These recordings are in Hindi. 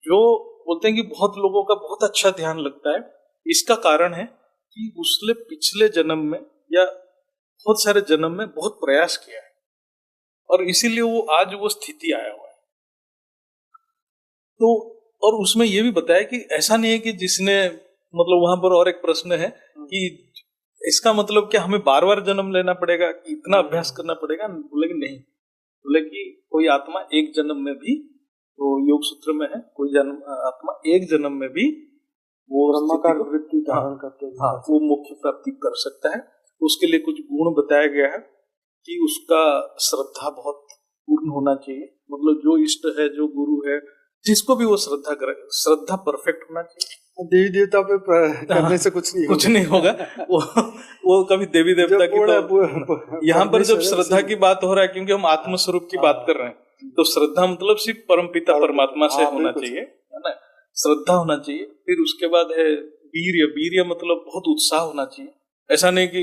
जो बोलते हैं कि बहुत लोगों का बहुत अच्छा ध्यान लगता है, इसका कारण है कि उसने पिछले जन्म में या बहुत सारे जन्म में बहुत प्रयास किया है और इसीलिए वो आज वो स्थिति आया हुआ है। तो और उसमें ये भी बताया कि ऐसा नहीं है कि जिसने मतलब वहां पर और एक प्रश्न है कि इसका मतलब क्या हमें बार बार जन्म लेना पड़ेगा कि इतना अभ्यास करना पड़ेगा? बोले कि नहीं, बोले कि कोई आत्मा एक जन्म में भी, तो योग सूत्र में है, कोई जन्म आत्मा एक जन्म में भी वो ब्रह्माकार वृत्ति धारण करते हैं, हाँ, वो मोक्ष प्राप्ति कर सकता है। उसके लिए कुछ गुण बताया गया है कि उसका श्रद्धा बहुत पूर्ण होना चाहिए, मतलब जो इष्ट है, जो गुरु है, जिसको भी वो श्रद्धा करे, श्रद्धा परफेक्ट होना चाहिए। देवी देवता पे करने से कुछ नहीं होगा। वो कभी देवी देवता की तो यहाँ पर जब श्रद्धा की बात हो रहा है, क्योंकि हम आत्म स्वरूप की बात कर रहे हैं, तो श्रद्धा मतलब सिर्फ परमपिता परमात्मा से होना चाहिए, है ना, श्रद्धा होना चाहिए। फिर उसके बाद है वीर्य। वीर्य मतलब बहुत उत्साह होना चाहिए। ऐसा नहीं कि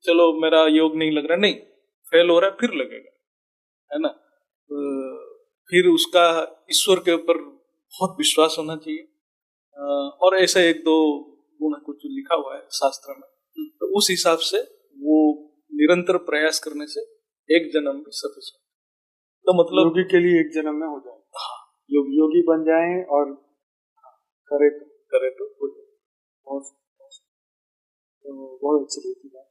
चलो मेरा योग नहीं लग रहा, नहीं, फेल हो रहा है फिर लगेगा, है ना। फिर उसका ईश्वर के ऊपर बहुत विश्वास होना चाहिए। और ऐसा एक दो गुण कुछ लिखा हुआ है शास्त्र में, तो उस हिसाब से वो निरंतर प्रयास करने से एक जन्म में सफिशिएंट। तो मतलब योगी के लिए एक जन्म में हो जाए, हाँ, योगी बन जाए और करे तो हो जाए। बहुत अच्छी बात है।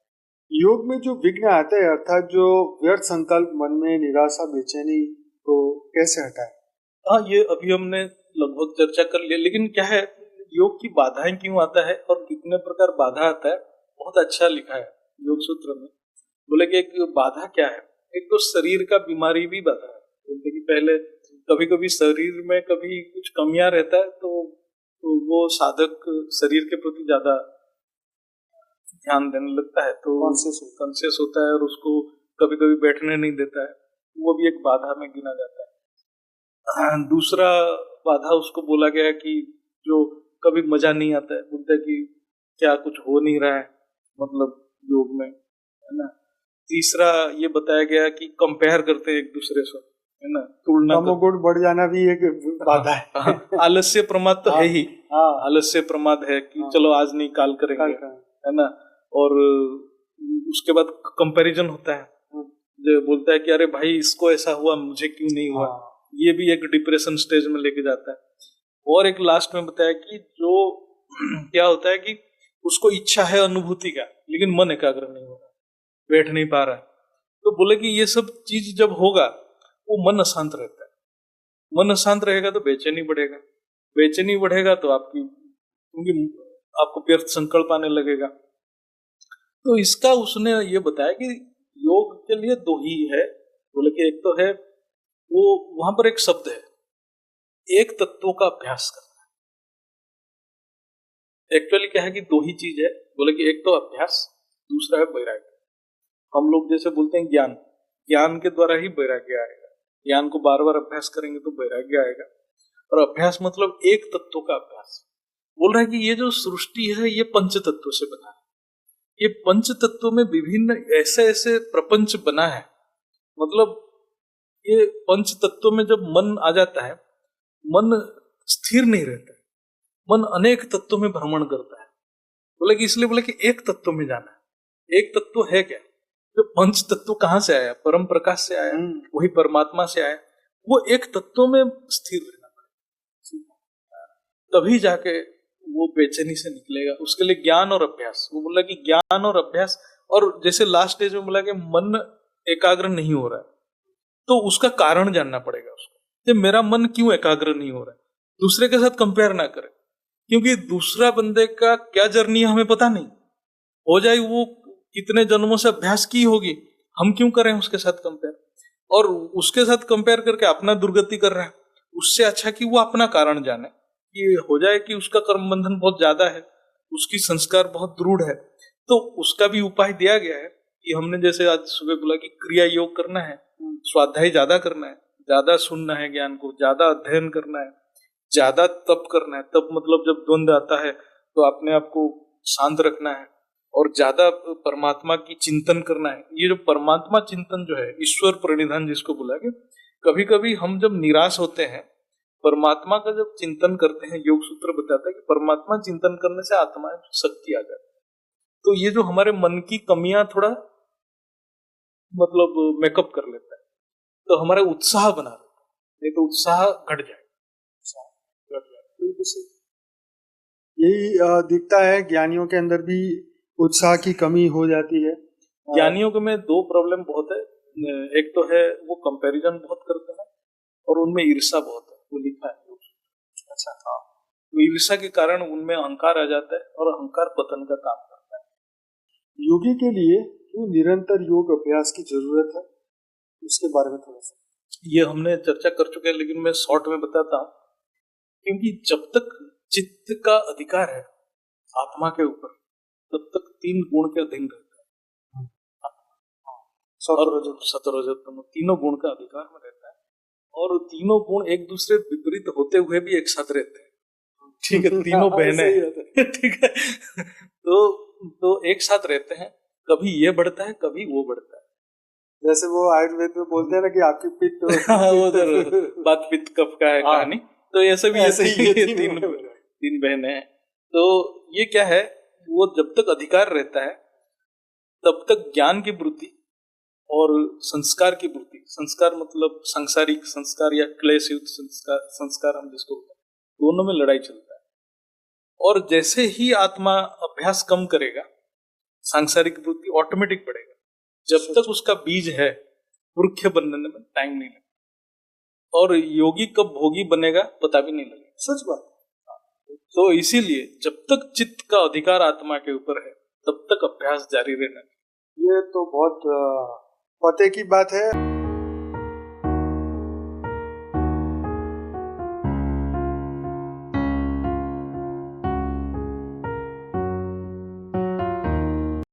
योग में जो विघ्न आता है, अर्थात जो व्यर्थ संकल्प मन में, निराशा, बेचैनी, तो कैसे हटाए? हाँ, ये अभी हमने लगभग चर्चा कर लिया, लेकिन क्या है, योग की बाधाएं क्यों आता है और कितने प्रकार बाधा आता है, बहुत अच्छा लिखा है योग सूत्र में। बोले कि एक बाधा क्या है, एक तो शरीर का बीमारी भी बाधा है। बोलते कि पहले कभी कभी शरीर में कभी कुछ कमियां रहता है, तो वो साधक शरीर के प्रति ज्यादा ध्यान देने लगता है, तो कॉन्शियस होता है और उसको कभी कभी बैठने नहीं देता है, वो भी एक बाधा में गिना जाता है। दूसरा बाधा उसको बोला गया कि जो कभी मजा नहीं आता है, बोलते हैं कि क्या कुछ हो नहीं रहा है, मतलब योग में, है ना। तीसरा ये बताया गया कि कंपेयर करते हैं एक दूसरे से, है ना, तुलना, गुण बढ़ जाना भी एक बाधा है। आलस्य प्रमाद तो है ही, आलस्य प्रमाद है कि चलो आज नहीं काल करेंगे, है ना। और उसके बाद कंपैरिजन होता है, जो बोलता है कि अरे भाई इसको ऐसा हुआ, मुझे क्यों नहीं हुआ, ये भी एक डिप्रेशन स्टेज में लेके जाता है। और एक लास्ट में बताया कि जो क्या होता है कि उसको इच्छा है अनुभूति का, लेकिन मन एकाग्र नहीं हो रहा, बैठ नहीं पा रहा है, तो बोले कि ये सब चीज जब होगा वो मन अशांत रहता है। मन अशांत रहेगा तो बेचैनी बढ़ेगा, बेचैनी बढ़ेगा तो क्योंकि आपको व्यर्थ संकल्प आने लगेगा। तो इसका उसने ये बताया कि योग के लिए दो ही है। बोले कि एक तो है वो, वहां पर एक शब्द है, एक तत्वों का अभ्यास करना है। एक्चुअली क्या है कि दो ही चीज है। बोले कि एक तो अभ्यास, दूसरा है वैराग्य। हम लोग जैसे बोलते हैं ज्ञान, ज्ञान के द्वारा ही वैराग्य आएगा। ज्ञान को बार बार अभ्यास करेंगे तो वैराग्य आएगा। और अभ्यास मतलब एक तत्व का अभ्यास। बोल रहा है कि ये जो सृष्टि है ये पंच तत्वों से बना है। ये पंच तत्वों में विभिन्न ऐसे ऐसे प्रपंच बना है, मतलब ये पंच तत्वों में जब मन आ जाता है, मन स्थिर नहीं रहता है, मन अनेक तत्वों में भ्रमण करता है। बोले कि इसलिए बोले कि एक तत्व में जाना है। एक तत्व है क्या? जो पंच तत्व कहाँ से आया? परम प्रकाश से आया, वही परमात्मा से आया। वो एक तत्व में स्थिर रहना पड़ेगा, तभी जाके वो बेचैनी से निकलेगा। उसके लिए ज्ञान और अभ्यास। वो बोला कि ज्ञान और अभ्यास, और जैसे लास्ट स्टेज में बोला कि मन एकाग्र नहीं हो रहा है, तो उसका कारण जानना पड़ेगा उसको, कि मेरा मन क्यों एकाग्र नहीं हो रहा है। दूसरे के साथ कंपेयर ना करें, क्योंकि दूसरा बंदे का क्या जर्नी है हमें पता नहीं। हो जाए वो कितने जन्मों से अभ्यास की होगी, हम क्यों करें उसके साथ कंपेयर। और उसके साथ कंपेयर करके अपना दुर्गति कर रहा है। उससे अच्छा कि वो अपना कारण जाने, कि हो जाए कि उसका कर्म बंधन बहुत ज्यादा है, उसकी संस्कार बहुत दृढ़ है, तो उसका भी उपाय दिया गया है कि हमने जैसे आज सुबह बोला कि क्रिया योग करना है, स्वाध्याय ज्यादा करना है, ज्यादा सुनना है ज्ञान को, ज्यादा अध्ययन करना है, ज्यादा तप करना है। तप मतलब जब द्वंद्व आता है तो अपने आप को शांत रखना है, और ज्यादा परमात्मा की चिंतन करना है। ये जो परमात्मा चिंतन जो है, ईश्वर प्रणिधान जिसको बोला कि कभी कभी हम जब निराश होते हैं परमात्मा का जब चिंतन करते हैं, योग सूत्र बताता है कि परमात्मा चिंतन करने से आत्मा में शक्ति आ जाती है। तो ये जो हमारे मन की कमियां थोड़ा मतलब मेकअप कर लेता है, तो हमारा उत्साह बना रहता है, नहीं तो उत्साह घट जाएगा। यही दिखता है ज्ञानियों के अंदर भी उत्साह की कमी हो जाती है। ज्ञानियों के में दो प्रॉब्लम बहुत है। एक तो है वो कंपैरिजन बहुत करते हैं और उनमें ईर्ष्या बहुत है, वो लिखा है। अच्छा, हाँ, तो ईर्ष्या के कारण उनमें अहंकार आ जाता है और अहंकार पतन का काम करता है। योगी के लिए क्यों निरंतर योग अभ्यास की जरूरत है, उसके बारे में थोड़ा सा। ये हमने चर्चा कर चुके हैं, लेकिन मैं शॉर्ट में बताता हूँ। क्योंकि जब तक चित्त का अधिकार है आत्मा के ऊपर, तब तक 3 गुण के अधीन रहता है। सत्वरजतम तीनों गुण का अधिकार में रहता है, और तीनों गुण एक दूसरे विपरीत होते हुए भी एक साथ रहते हैं। ठीक है, तीनों बहनें ठीक है, तो एक साथ रहते हैं। कभी ये बढ़ता है, कभी वो बढ़ता है। जैसे वो आयुर्वेद में बोलते हैं ना कि आपकी पित्त वो तो बात पित्त कफ का है कहानी। तो ऐसे भी ऐसे ही तीन बहनें हैं। तो ये क्या है, वो जब तक अधिकार रहता है तब तक ज्ञान की वृत्ति और संस्कार की वृत्ति, संस्कार मतलब सांसारिक संस्कार या क्लेश युक्त संस्कार हम जिसको, दोनों में लड़ाई चलता है। और जैसे ही आत्मा अभ्यास कम करेगा, सांसारिक वृत्ति ऑटोमेटिक बढ़ेगा। जब तक उसका बीज है, वृक्ष बनने में टाइम नहीं लगेगा। और योगी कब भोगी बनेगा पता भी नहीं लगेगा। सच बात। तो इसीलिए जब तक चित्त का अधिकार आत्मा के ऊपर है, तब तक अभ्यास जारी रहना। ये तो बहुत पते की बात है।